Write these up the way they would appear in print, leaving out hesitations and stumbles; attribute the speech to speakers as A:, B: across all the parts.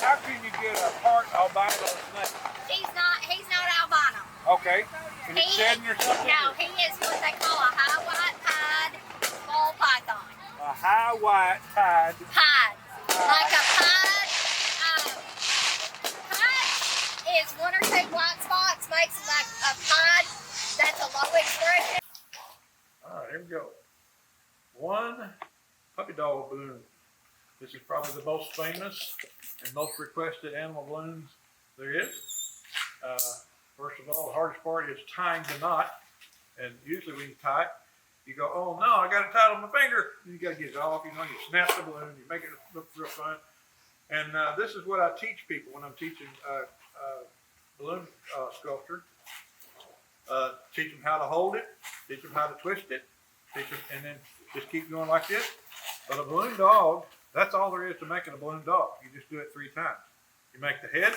A: how can you get a part albino snake?
B: He's not albino.
A: Okay. Is it shedding or something?
B: No, he is what they call a high white pied ball python.
A: A high white pied.
B: Pied. Like a pied. Pied is one or two white spots makes it like a pied. That's a low expression.
A: All right, here we go. One puppy dog balloon. This is probably the most famous and most requested animal balloons there is. First of all, the hardest part is tying the knot. And usually when you tie it, you go, oh no, I got it tied on my finger. You got to get it off. You snap the balloon, you make it look real fun. And this is what I teach people when I'm teaching balloon sculpture. Teach them how to hold it, teach them how to twist it, and then just keep going like this. But a balloon dog, that's all there is to making a balloon dog. You just do it 3 times. You make the head,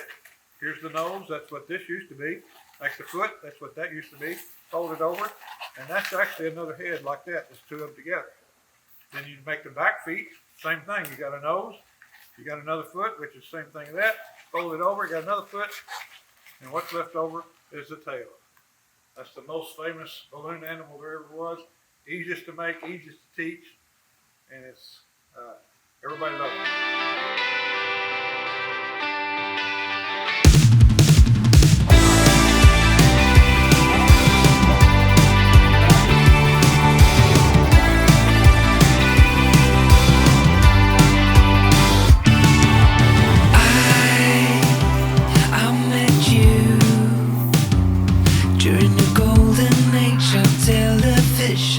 A: here's the nose, that's what this used to be. Make the foot, that's what that used to be. Fold it over, and that's actually another head like that. There's 2 of them together. Then you make the back feet, same thing. You got a nose, you got another foot, which is the same thing as that. Fold it over, you got another foot, and what's left over is the tail. That's the most famous balloon animal there ever was. Easiest to make, easiest to teach, and it's everybody loves it.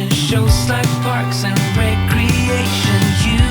C: Shows like parks and recreation. You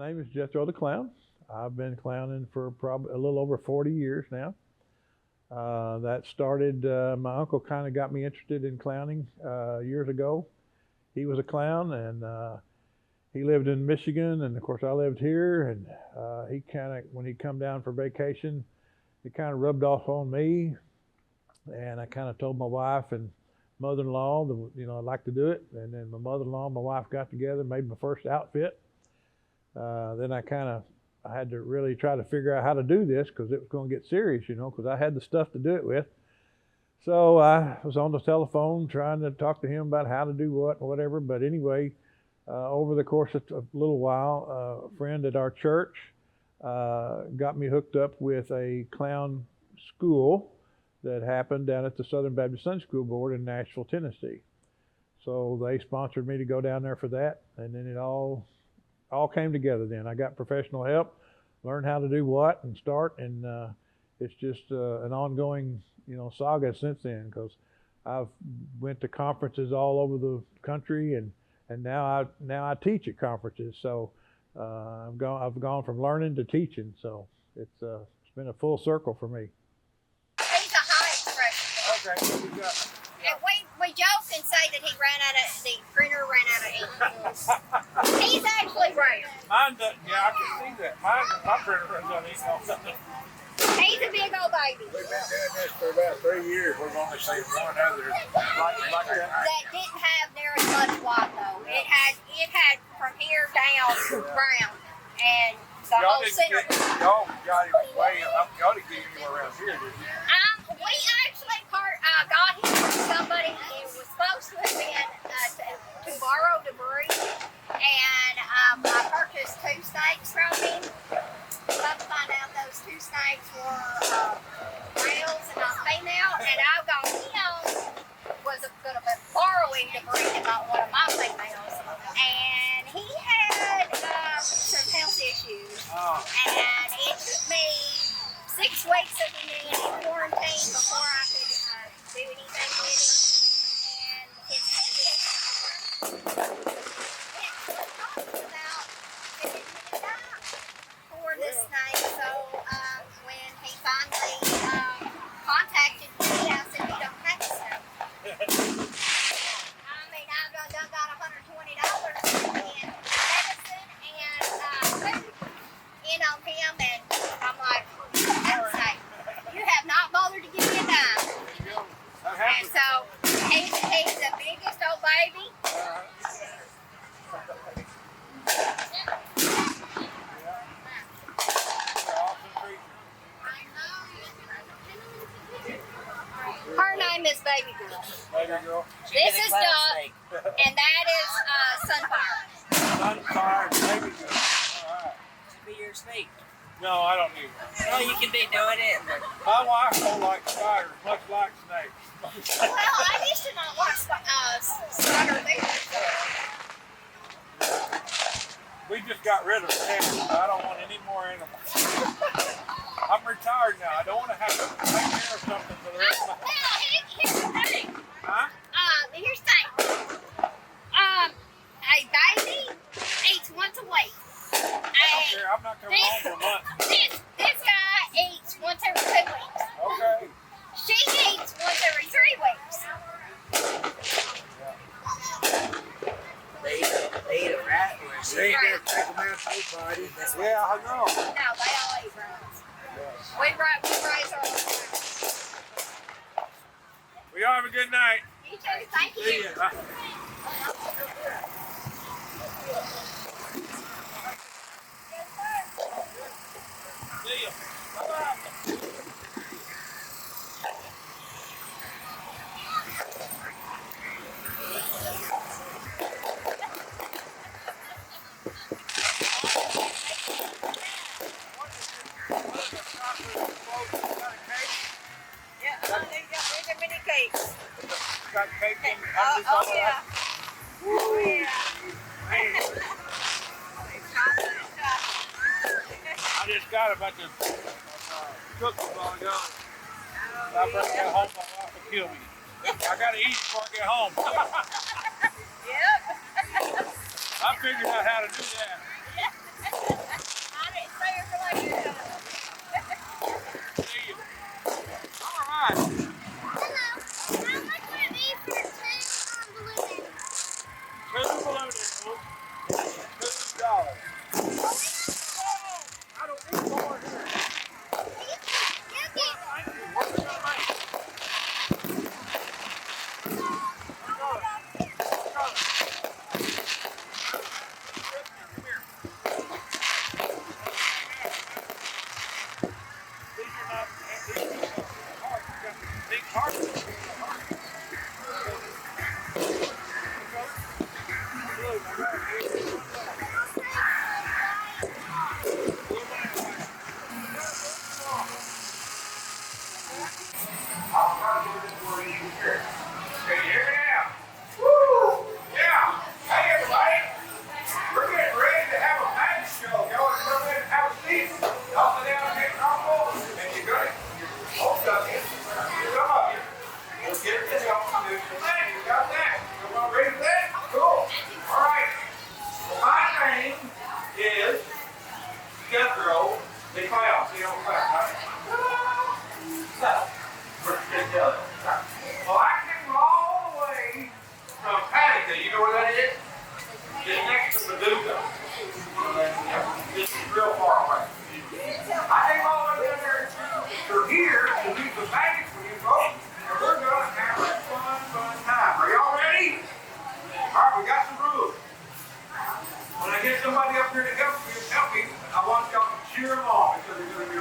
A: My name is Jethro the Clown. I've been clowning for probably a little over 40 years now. That started, my uncle kind of got me interested in clowning years ago. He was a clown, and he lived in Michigan, and of course I lived here, and he kind of, when he come down for vacation, it kind of rubbed off on me, and I kind of told my wife and mother-in-law that, you know, I'd like to do it. And then my mother-in-law and my wife got together, made my first outfit. Then I had to really try to figure out how to do this, because it was going to get serious, you know, because I had the stuff to do it with. So I was on the telephone trying to talk to him about how to do what and whatever. But anyway, over the course of a little while, a friend at our church got me hooked up with a clown school that happened down at the Southern Baptist Sunday School Board in Nashville, Tennessee. So they sponsored me to go down there for that, and then it all came together then. I got professional help, learned how to do what and start, and it's just an ongoing, you know, saga since then, because I've went to conferences all over the country, and now I teach at conferences. So I've gone from learning to teaching. So it's been a full circle for me.
B: He's a high expression.
A: Okay, what we got?
B: And we joke and say that the printer ran out of ink. He's actually right.
A: Mine doesn't. Yeah, I can see that. My printer runs out of ink.
B: He's a big old baby.
A: We've been doing this for about 3 years. We've only seen one other like that.
B: That didn't have near as much white though. It had from here down to brown, and the whole center.
A: Y'all got him way. Y'all didn't get him around here, did you?
B: We actually got him from somebody who was supposed to have been to borrow debris, and I purchased 2 snakes from him. Come to find out those 2 snakes were males and not female, and I got him was going to be borrowing debris and not one of my females, and he had some health issues, and it took me 6 weeks of being in quarantine before I could do anything with him, and his for the snake. So when he finally contacted me, I said, "You don't have a snake." I mean, I've done got $120 in medicine and food in on him, and I'm like, "That's snake. You have not bothered to give me a dime." And so he's the biggest old baby. Her name is Baby Girl.
A: Baby girl.
B: This is Duck, and that is Sunfire.
A: Sunfire, baby girl. All right.
C: Should be your snake.
A: No, I don't need one.
C: Well, you can be doing it.
A: My wife don't like spiders, much like snakes.
B: Well, I used to not like spider either.
A: We just got rid of them. I don't want any more animals. I'm retired now. I don't want to have to take care of something for the rest of my life.
B: Well, here's the thing.
A: Huh?
B: Here's the thing. A baby eats once a week.
A: I don't care. I'm not coming home for a month.
B: This guy eats once every 2 weeks.
A: Okay.
B: She eats once every 3 weeks.
C: They eat a rat or a
A: They
C: sheep.
A: ain't there to take them out to body. Yeah, I know.
B: No, they all eat rats. We raise our own rats.
A: We all have a good night.
B: You too. Thank you.
A: See ya. See ya. Bye-bye. Got cake in
B: Oh, yeah. Oh, yeah.
A: I just got a bunch of cookies while ago. I bring that home, my wife will kill me. I gotta eat before I get home.
B: Yep.
A: I figured out how to do that.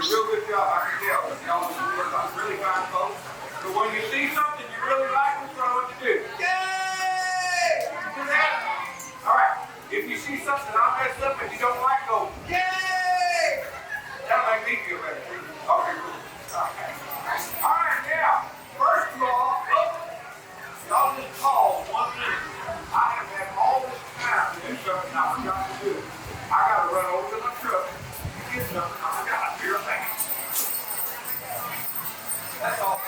A: Real good job, I can tell. Y'all are really fine folks. So when you see something you really like, what's what you do? Yay! You do that? All right. If you see something I messed up and you don't like, go, yay! That'll make me feel better. Okay, cool. Okay. All right, now, first of all, y'all just call 1 minute. I have had all this time to do something I forgot to do. I got to run over to my truck and get something I forgot to do. That's all.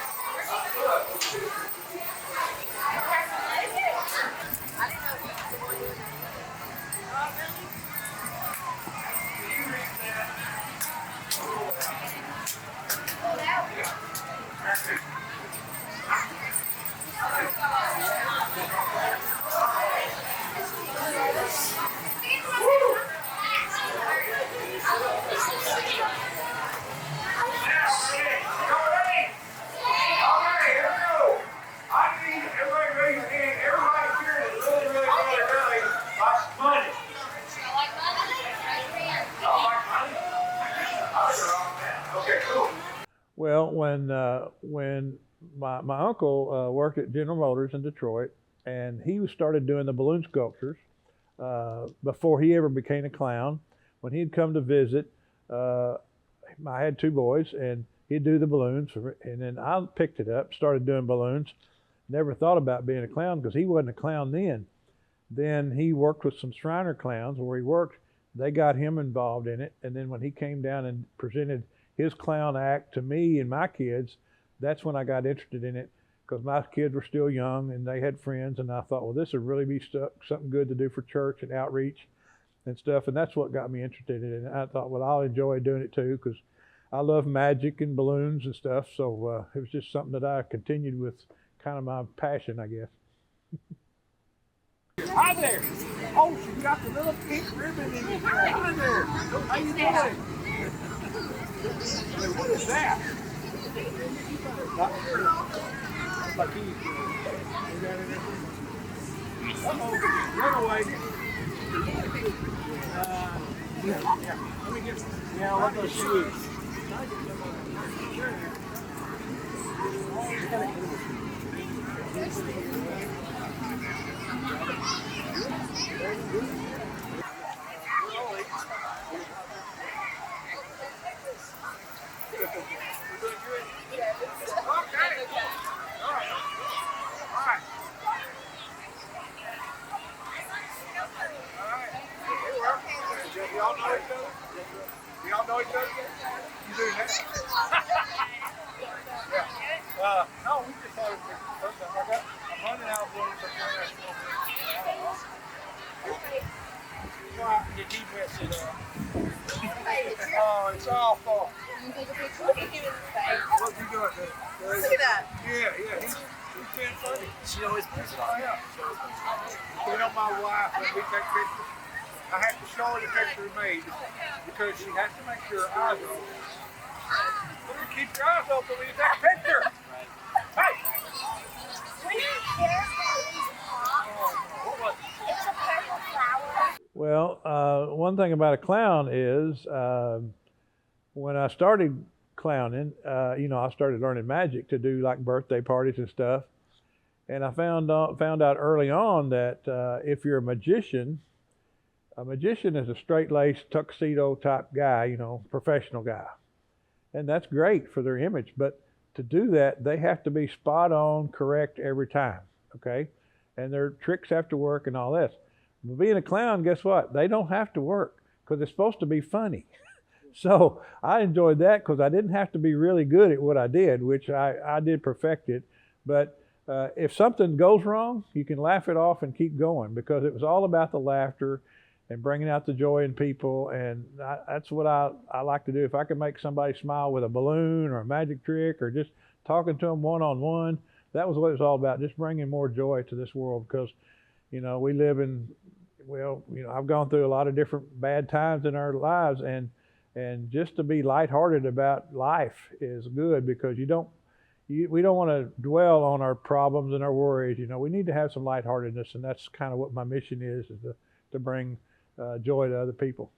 A: Well, when my uncle worked at General Motors in Detroit, and he started doing the balloon sculptures before he ever became a clown. When he'd come to visit, I had 2 boys, and he'd do the balloons, and then I picked it up, started doing balloons. Never thought about being a clown because he wasn't a clown then. Then he worked with some Shriner clowns where he worked. They got him involved in it, and then when he came down and presented his clown act to me and my kids, that's when I got interested in it, because my kids were still young and they had friends, and I thought, well, this would really be something good to do for church and outreach and stuff, and that's what got me interested in it. And I thought, well, I'll enjoy doing it too, because I love magic and balloons and stuff, so it was just something that I continued with, kind of my passion, I guess. Hi there! Oh, you got the little pink ribbon in your hair. Hi there! How you doing? What is that? Uh-oh, run away. Yeah. Let me get, yeah, let those shoes. Y'all know each other? Y'all know each other? You do now? Yeah. No, we just had a first time. I'm running out of balloons. You keep messing up. Oh, it's awful.
C: Look at him in the face.
A: What's he doing there?
C: Look at that.
A: Yeah. He's being funny.
C: She always puts it on.
A: Yeah. You know my wife, when we take pictures, I have to show her the picture we made because she has to make sure her eyes are open. You keep your eyes open when you take a picture. Hey!
B: It's a purple flower.
A: Well, one thing about a clown is when I started clowning, I started learning magic to do like birthday parties and stuff. And I found out early on that if you're a magician is a straight-laced tuxedo type guy, professional guy. And that's great for their image, but to do that, they have to be spot on, correct every time, okay? And their tricks have to work and all this. But being a clown, guess what? They don't have to work because it's supposed to be funny. So I enjoyed that because I didn't have to be really good at what I did, which I did perfect it. But if something goes wrong, you can laugh it off and keep going because it was all about the laughter and bringing out the joy in people, and that's what I like to do. If I can make somebody smile with a balloon or a magic trick or just talking to them one-on-one, that was what it was all about, just bringing more joy to this world because, we live in, I've gone through a lot of different bad times in our lives, and just to be lighthearted about life is good because we don't want to dwell on our problems and our worries. We need to have some lightheartedness, and that's kind of what my mission is to bring joy to other people.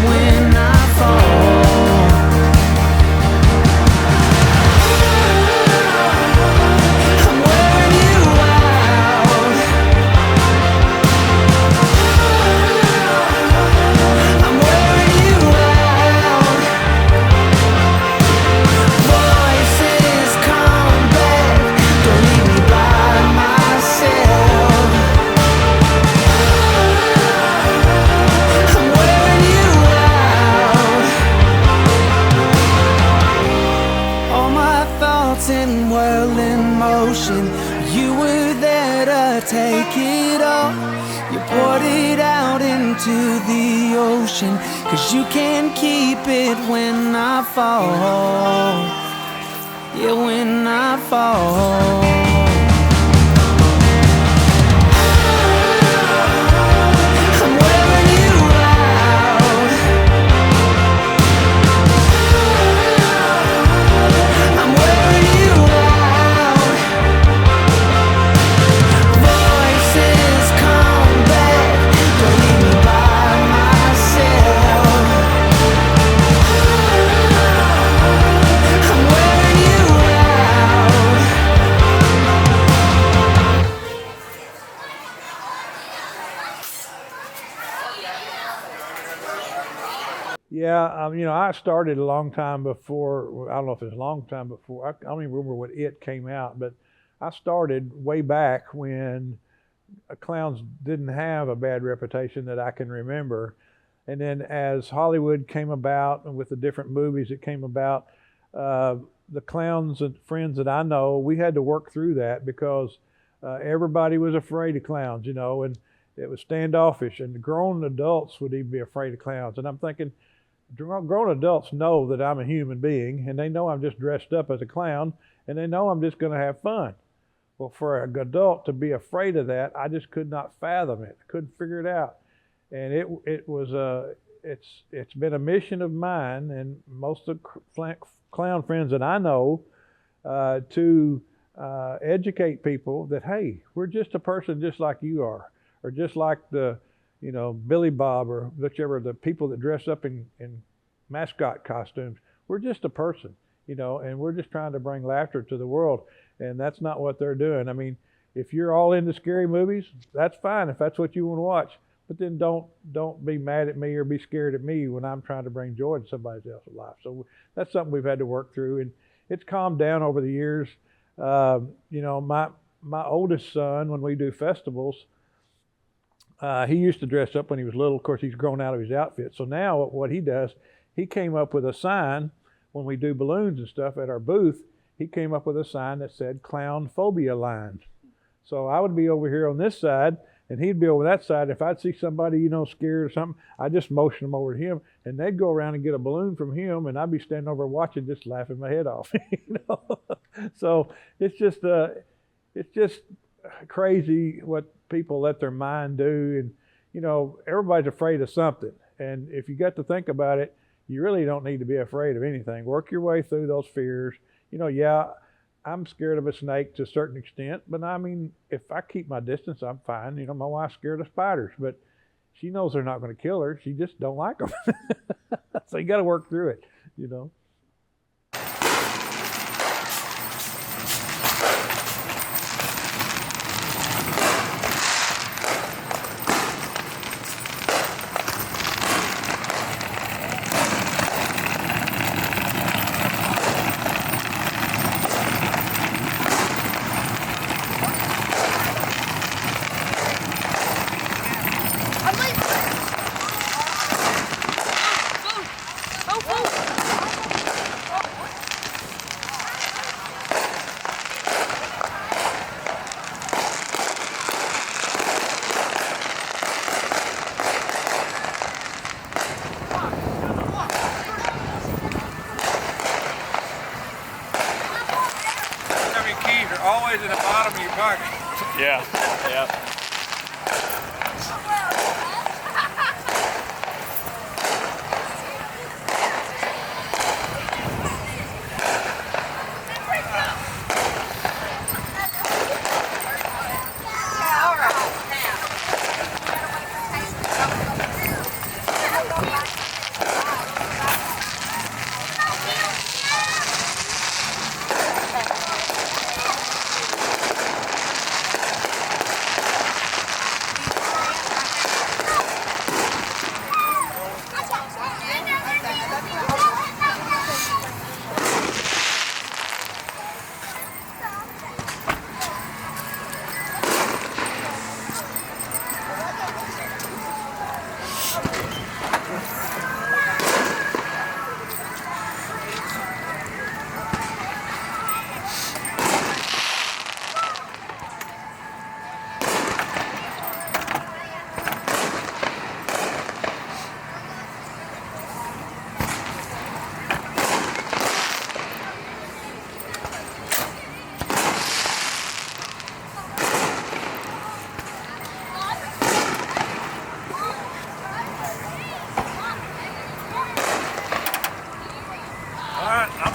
D: when I fall. I'm wearing you out. I'm wearing you out. Voices come back, don't leave me by myself. I'm wearing you out. All my thoughts in whirl in motion. You were there to take it all. You poured it out into the ocean. 'Cause you can't keep it when I fall. Yeah, when I fall. I'm wearing you out. I'm wearing you out. Voices come back, don't leave me by myself. I'm wearing you out.
A: Yeah, I started a long time before. I don't know if it's a long time before. I don't even remember when it came out, but I started way back when clowns didn't have a bad reputation that I can remember. And then as Hollywood came about and with the different movies that came about, the clowns and friends that I know, we had to work through that because everybody was afraid of clowns, and it was standoffish. And grown adults would even be afraid of clowns. And I'm thinking, grown adults know that I'm a human being, and they know I'm just dressed up as a clown, and they know I'm just going to have fun. Well, for an adult to be afraid of that, I just could not fathom it. I couldn't figure it out. And it's been a mission of mine and most of the clown friends that I know to educate people that, hey, we're just a person just like you are, or just like the Billy Bob or whichever, the people that dress up in mascot costumes. We're just a person, and we're just trying to bring laughter to the world. And that's not what they're doing. I mean, if you're all into scary movies, that's fine if that's what you want to watch. But then don't be mad at me or be scared at me when I'm trying to bring joy to somebody else's life. So that's something we've had to work through, and it's calmed down over the years. My oldest son, when we do festivals, he used to dress up when he was little. Of course, he's grown out of his outfit. So now what he does, he came up with a sign when we do balloons and stuff at our booth. He came up with a sign that said Clown Phobia Line. So I would be over here on this side, and he'd be over that side. If I'd see somebody, scared or something, I'd just motion them over to him, and they'd go around and get a balloon from him, and I'd be standing over watching, just laughing my head off. So it's just crazy what people let their mind do. And everybody's afraid of something, and if you got to think about it, you really don't need to be afraid of anything. Work your way through those fears. Yeah, I'm scared of a snake to a certain extent, but I mean, if I keep my distance, I'm fine. My wife's scared of spiders, but she knows they're not going to kill her. She just don't like them. So you got to work through it. Always in the bottom of your pocket.
E: Yeah.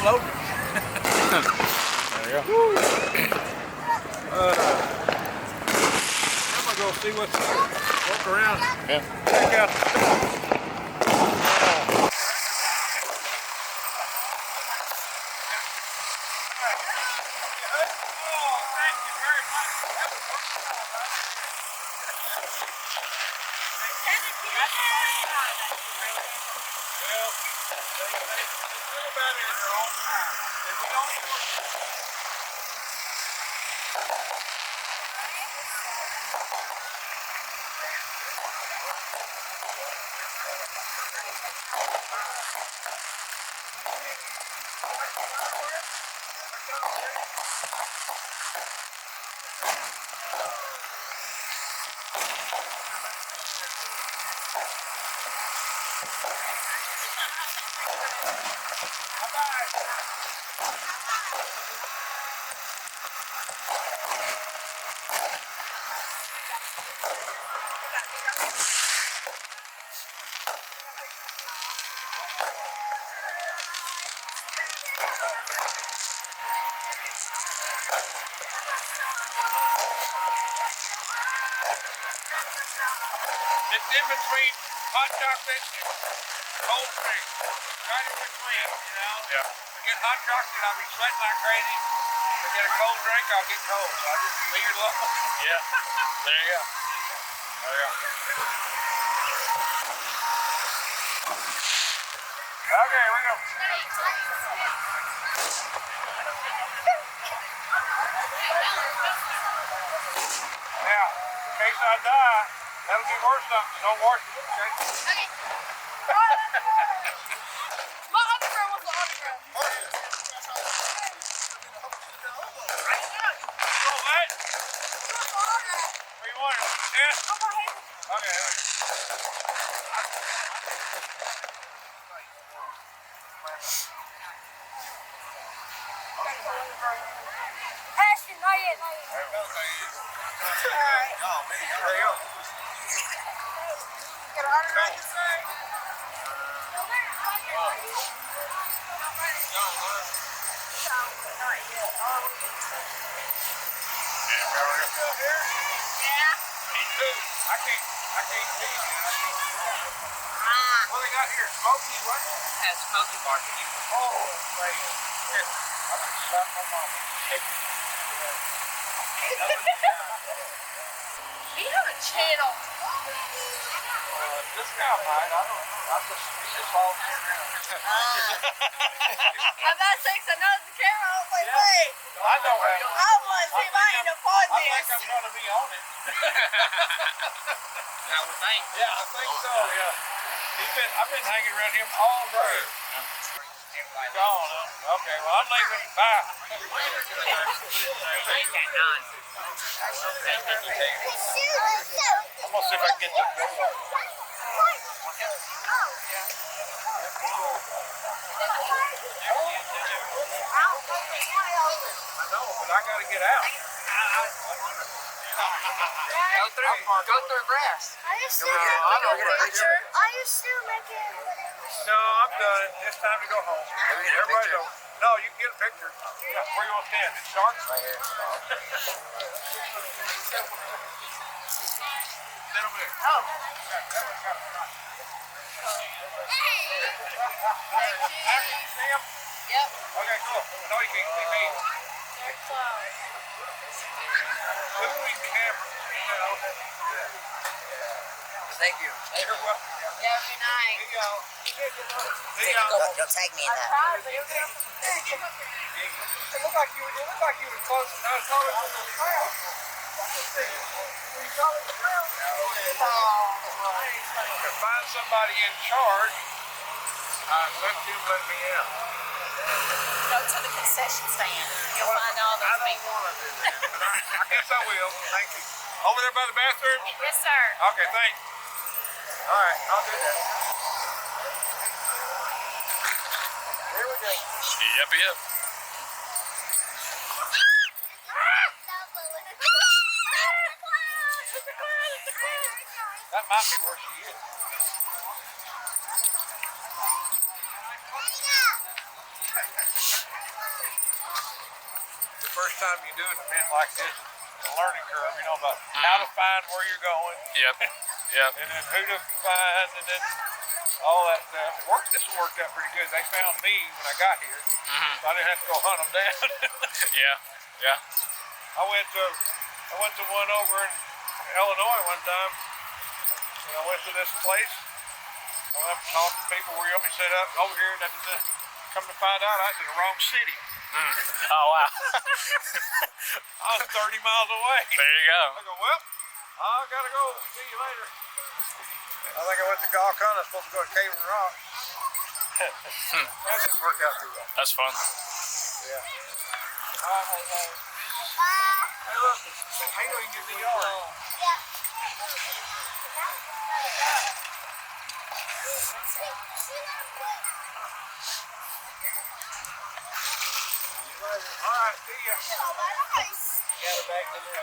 A: loading it. There you go. I'm gonna go see what's walk around. Yeah. Check out the stuff. It's in between hot chocolate and cold drink. Right in between, you know? Yeah. I get hot chocolate, I'll be sweating like crazy. If I get a cold drink, I'll get cold. So I just leave it alone. Yeah. There you go. There you go. Okay, here we go. Now, in case I die, that'll be worth something. Don't wash it, okay?
B: Okay. My autograph was the autograph.
A: Oh, what? What do you want? Yeah? Okay, there we go.
B: Ashton, not yet, not yet.
A: There we go.
B: Alright.
A: Oh, man. There you go.
B: Get an autograph, sir?
A: I can't see you, man. What they got here? Smoky, what?
C: Has smoky barbecue.
A: Oh, man. Here. I'm going to slap my mama.
B: We have a channel.
A: This guy might. I don't know. He just follows me around.
B: I'm not saying I know the camera. I was like,
A: Yeah.
B: wait.
A: I know where you
B: I want to see if I can afford
A: I think
B: this.
A: I'm going to be on it.
C: I would think.
A: Yeah, I think so, yeah. I've been hanging around him all day. He's gone, huh? Okay, well, I'm leaving. Bye.
C: I ain't got none.
A: I'm going to see if I can get the I know, but I got to get out.
C: Go through grass.
B: Are you still
A: I don't get a picture.
B: Are you still making?
A: No, I'm done. It's time to go home.
C: Can we get a
A: Everybody
C: picture?
A: go. No, you can get a picture. Yeah, where you want to stand? It's dark. Right here. Stand over there.
B: Oh.
A: After you see him?
B: Yep.
A: Okay, cool. No, you can't see me. Moving camera. You know.
C: Thank you.
A: You're welcome.
B: Yeah, good night.
A: Here you go. Here you
C: Go,
A: go.
C: go tag me in that.
A: It looked like you were close. I was calling it the crowd. Were you calling the crowd? To find somebody in charge, let me out.
B: Go to the concession stand. You'll find all
A: I
B: those
A: don't
B: people.
A: want to do that, but I guess I will. Thank you. Over there by the bathroom?
B: Yes, sir.
A: Okay, thanks. All right, I'll do that. Here we go.
E: Yep, yep.
A: That might be where she is. first time you do an event like this, it's a learning curve, you know, about how to find where you're going.
E: Yep. Yep.
A: And then who to find, and then all that stuff. This one worked out pretty good. They found me when I got here, so I didn't have to go hunt them down.
E: Yeah. Yeah.
A: I went to one over in Illinois one time, and I went to this place. I went up and talked to people where you want me set up over here. Come to find out, I was in the wrong city.
E: Oh, wow.
A: I was 30 miles away.
E: There you go.
A: I go, well, I gotta go. See you later. I think I went to Galcon. I was supposed to go to Cave and Rock. That didn't work out too well.
E: That's fun.
A: Yeah. Hey, look. Hey, you can get the yard. All right, see ya. Got it back in there.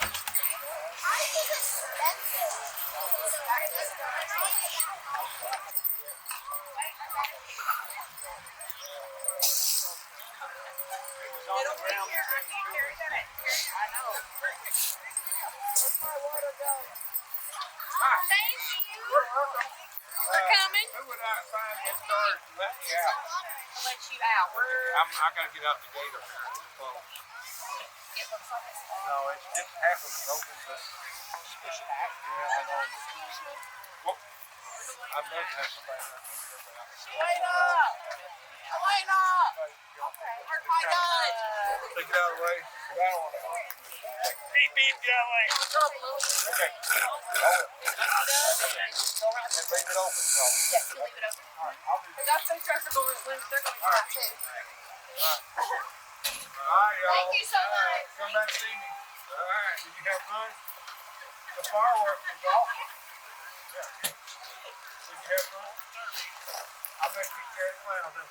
B: Thank you for coming.
A: Who would I find in charge to let me out?
B: I'll let you out.
A: I gotta get out the gate up there. It's closed.
B: It looks like it's
A: No, it's just half of it's open, but yeah, I know. Well, I'd love to have somebody that can get up there.
B: Elena! Okay.
A: Take it out of the way. 'Cause I don't want to.
E: Beep, beep, yelling.
A: Okay. And leave it open. So.
B: Yes, you leave it open.
A: All right, I'll do that.
B: That's so stressful when they're going to come out too.
A: All right, y'all.
B: Thank you so much.
A: Come back and see me. All right. Did you have fun? The fireworks was awesome. Yeah. Did you have fun? I bet you carried the clown, didn't you?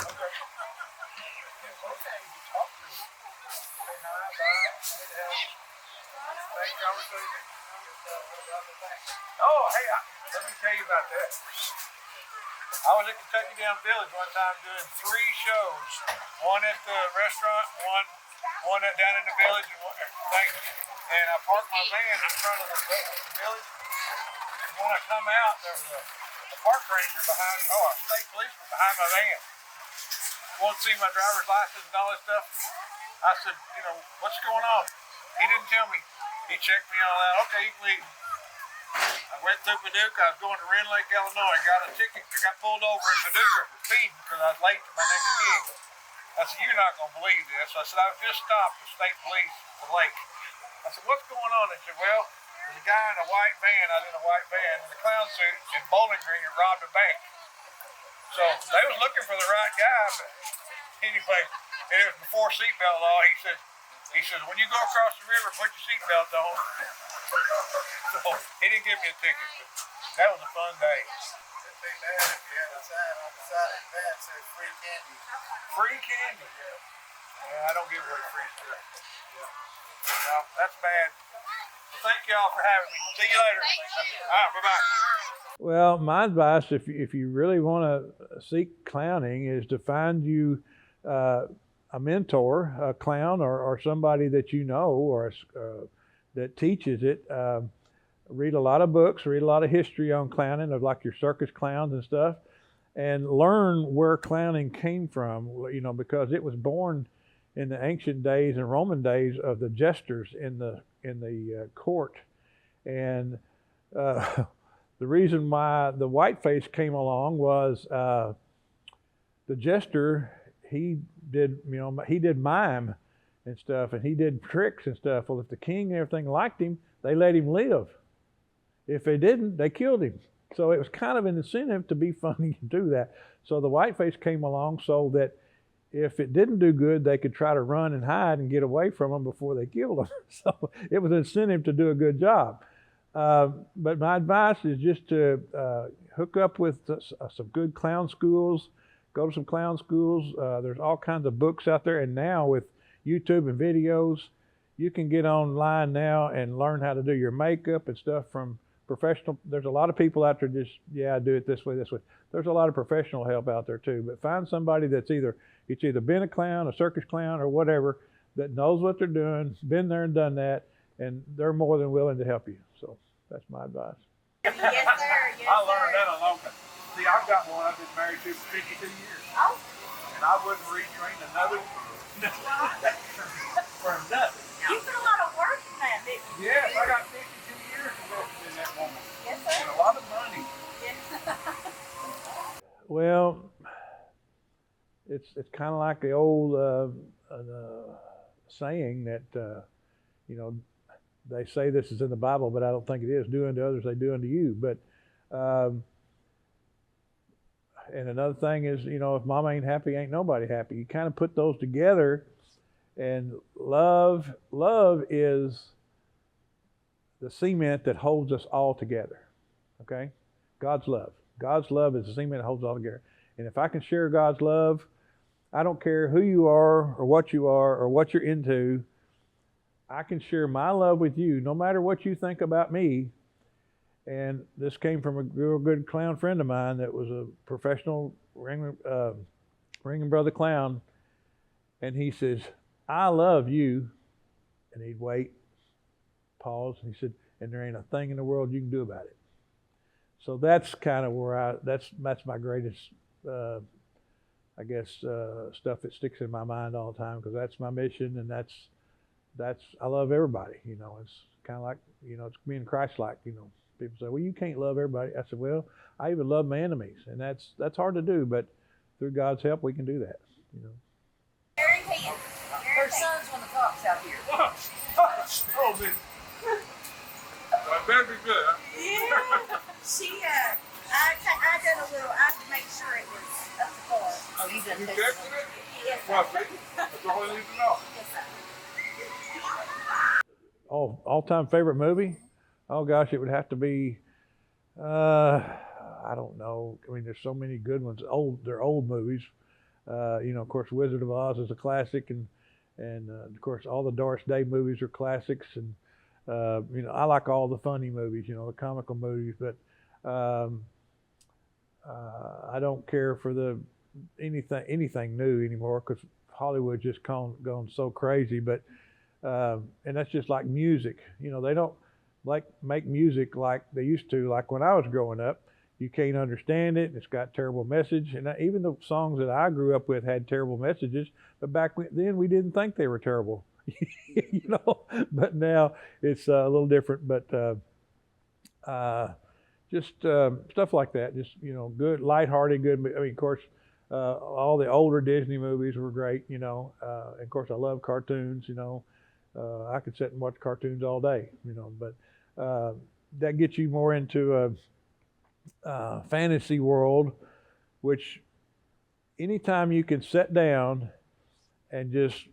A: Okay. Okay, you talk to me. Say hi, bye. Good to have you. Thank conversation. Oh, hey, let me tell you about that. I was at Kentucky Down Village one time doing 3 shows. One at the restaurant, one down in the village, and one and I parked my van in front of the village. And when I come out, there was a park ranger behind, a state policeman behind my van. Wanted to see my driver's license and all that stuff. I said, what's going on? He didn't tell me. He checked me all out. Okay, you can leave. I went through Paducah. I was going to Rend Lake, Illinois. Got a ticket. I got pulled over in Paducah for speeding because I was late to my next gig. I said, you're not going to believe this. I said, I was just stopped with state police at the lake. I said, what's going on? They said, well, there's a guy in a white van. I was in a white van in a clown suit and Bowling Green and robbed a bank. So they was looking for the right guy, but anyway, and it was before seatbelt law. He says, when you go across the river, put your seatbelt on. So he didn't give me a ticket, but that was a fun day.
F: It'd be bad if you had a sign on the side of the van that said free candy.
A: Free candy? Yeah, I don't give away free stuff. Yeah. No, that's bad. Well, thank y'all for having me. See you later. All right, bye-bye.
G: Well, my advice, if you really want to seek clowning, is to find you a mentor, a clown, or somebody that you know, or that teaches it. Read a lot of books, read a lot of history on clowning, of like your circus clowns and stuff, and learn where clowning came from. Because it was born in the ancient days and Roman days of the jesters in the court, and the reason why the whiteface came along was the jester. He did mime and stuff, and he did tricks and stuff. Well, if the king and everything liked him, they let him live. If they didn't, they killed him. So it was kind of an incentive to be funny and do that. So the whiteface came along so that if it didn't do good, they could try to run and hide and get away from them before they killed them. So it was an incentive to do a good job. But my advice is just to hook up with some good clown schools. Go to some clown schools. There's all kinds of books out there. And now with YouTube and videos, you can get online now and learn how to do your makeup and stuff from professional. There's a lot of people out there just, yeah, do it this way, this way. There's a lot of professional help out there too. But find somebody that's either been a clown, a circus clown, or whatever, that knows what they're doing, been there and done that, and they're more than willing to help you. So that's my advice.
B: Yes, sir. Yes,
A: I learned
B: sir.
A: that a long time. See, I've got one I've been married to for 52 years.
B: Oh,
A: And I wouldn't retrain another for nothing.
B: you put a lot of work in that, didn't you?
A: Yes, I got 52 years invested in that woman.
B: Yes,
A: And
B: sir.
A: a lot of money.
G: Well, it's kind of like the old saying that you know, they say this is in the Bible, but I don't think it is. Do unto others, they do unto you. But and another thing is, you know, if mama ain't happy, ain't nobody happy. You kind of put those together, and love is the cement that holds us all together. Okay, God's love is the cement that holds it all together. And if I can share God's love, I don't care who you are or what you're into. I can share my love with you, no matter what you think about me. And this came from a real good clown friend of mine that was a professional ring brother clown. And he says, I love you. And he'd wait, pause, and he said, and there ain't a thing in the world you can do about it. So that's kind of where that's my greatest, I guess, stuff that sticks in my mind all the time, because that's my mission, and that's I love everybody. You know, it's kind of like, you know, it's being Christ-like. You know, people say, well, you can't love everybody. I said, well, I even love my enemies, and that's hard to do, but through God's help, we can do that. You know.
C: Her son's on the cops out here.
A: Oh, man. Well, it better be good, huh?
C: Yeah. She, I did a little, I had to make sure it was up to par.
A: Oh, you
C: She's
A: tested it?
C: Yes,
A: Well,
C: sir.
A: see, that's all I need to know.
C: Yes, sir.
G: Oh, all-time favorite movie? Oh gosh, it would have to be. I don't know. I mean, there's so many good ones. They're old movies. You know, of course, Wizard of Oz is a classic, and of course, all the Doris Day movies are classics. And you know, I like all the funny movies. You know, the comical movies, but I don't care for anything new anymore, because Hollywood's just gone so crazy. But and that's just like music. You know, they don't make music like they used to. Like when I was growing up, you can't understand it. It's got terrible message, and even the songs that I grew up with had terrible messages. But back then, we didn't think they were terrible. You know, but now it's a little different. But just stuff like that. Just, you know, good, lighthearted, good. I mean, of course, all the older Disney movies were great. You know, and of course, I love cartoons. You know, I could sit and watch cartoons all day. You know, but that gets you more into a fantasy world, which anytime you can sit down and just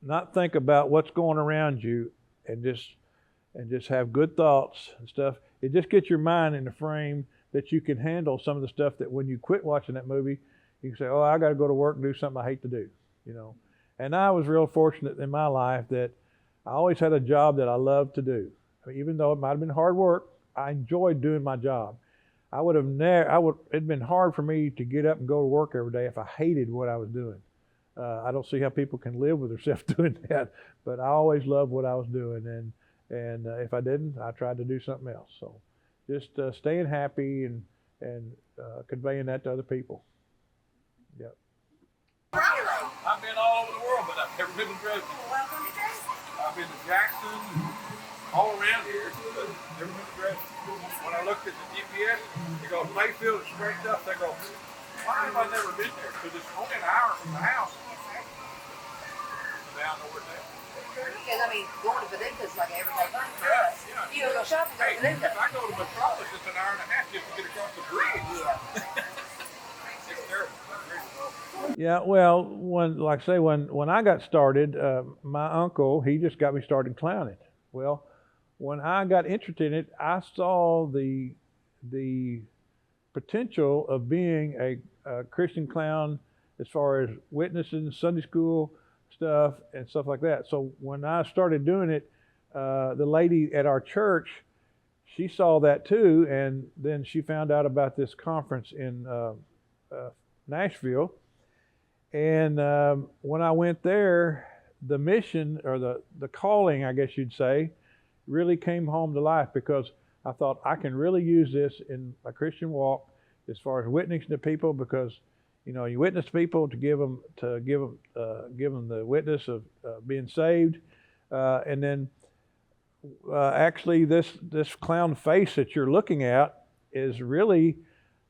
G: not think about what's going around you, and just have good thoughts and stuff, it just gets your mind in the frame that you can handle some of the stuff that when you quit watching that movie, you can say, oh, I got to go to work and do something I hate to do, you know. And I was real fortunate in my life that I always had a job that I loved to do. I mean, even though it might have been hard work, I enjoyed doing my job. It'd been hard for me to get up and go to work every day if I hated what I was doing. I don't see how people can live with themselves doing that, but I always loved what I was doing, and if I didn't, I tried to do something else. So just staying happy and conveying that to other people. Yep.
A: I've been all over the world, but I've never been to Dresden.
B: Welcome to Dresden.
A: I've been to Jackson, all around here, but never been to Dresden. When I looked at the GPS, they go, Mayfield is straight up. They go, why have I never been there? Because it's only an hour from the house. Down over there.
C: Because, I mean, going to Paducah's like an everyday thing.
A: Yeah.
C: You go shopping, go
A: Hey,
C: to
A: if
C: Paducah.
A: I go to Metropolis, it's an hour and a half just to get across the bridge.
C: Yeah.
A: It's terrible.
G: Yeah, well, when I got started, my uncle, he just got me started clowning. Well, when I got interested in it, I saw the potential of being a Christian clown as far as witnessing Sunday school stuff and stuff like that. So when I started doing it, the lady at our church, she saw that too, and then she found out about this conference in Nashville. And when I went there, the mission, or the calling, I guess you'd say, really came home to life, because I thought I can really use this in my Christian walk as far as witnessing to people, because you witness to people to give them the witness of being saved, and then actually this clown face that you're looking at is really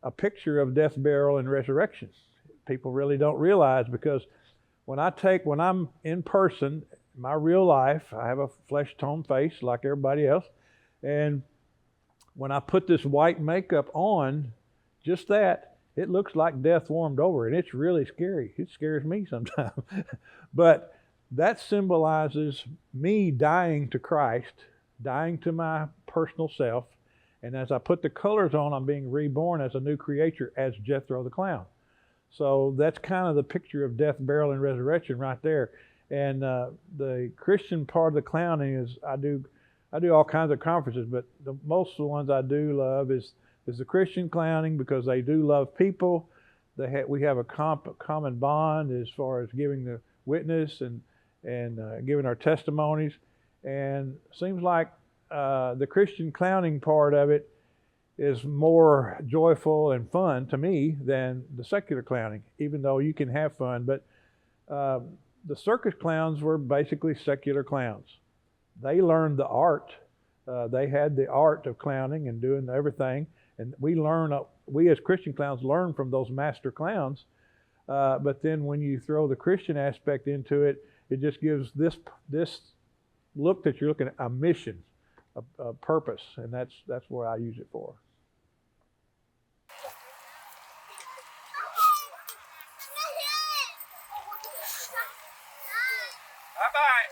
G: a picture of death, burial, and resurrection. People really don't realize, because when I'm in person, my real life, I have a flesh tone face like everybody else, and when I put this white makeup on, just that, it looks like death warmed over, and it's really scary. It scares me sometimes. But that symbolizes me dying to Christ, dying to my personal self, and as I put the colors on, I'm being reborn as a new creature, as Jethro the Clown. So that's kind of the picture of death, burial, and resurrection right there. And the Christian part of the clowning is I do all kinds of conferences, but most of the ones I do love is the Christian clowning, because they do love people. We have a common bond as far as giving the witness and giving our testimonies. And it seems like the Christian clowning part of it is more joyful and fun to me than the secular clowning, even though you can have fun. But the circus clowns were basically secular clowns. They learned the art. They had the art of clowning and doing everything. And we as Christian clowns learn from those master clowns. But then when you throw the Christian aspect into it, it just gives this look that you're looking at a mission, a purpose, and that's what I use it for.
E: Bye-bye.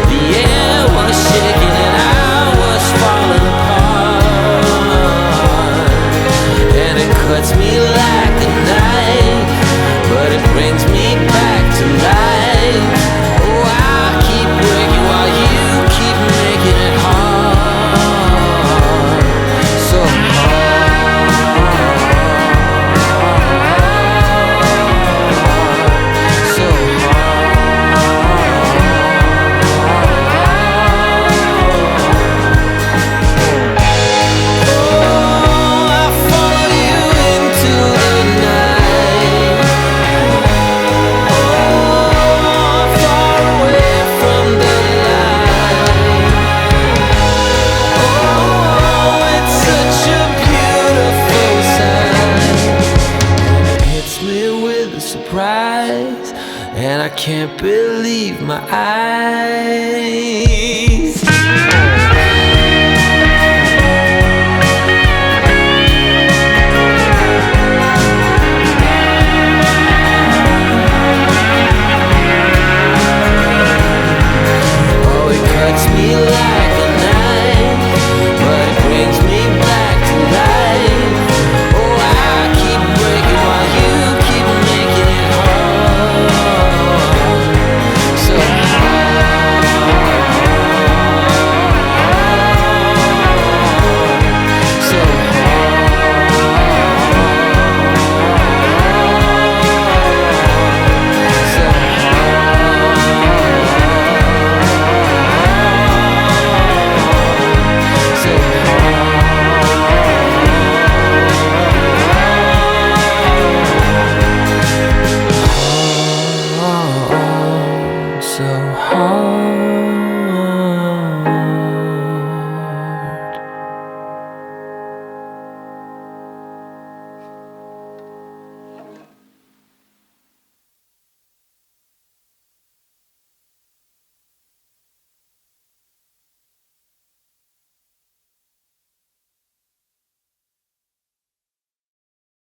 D: The air was can't believe my eyes.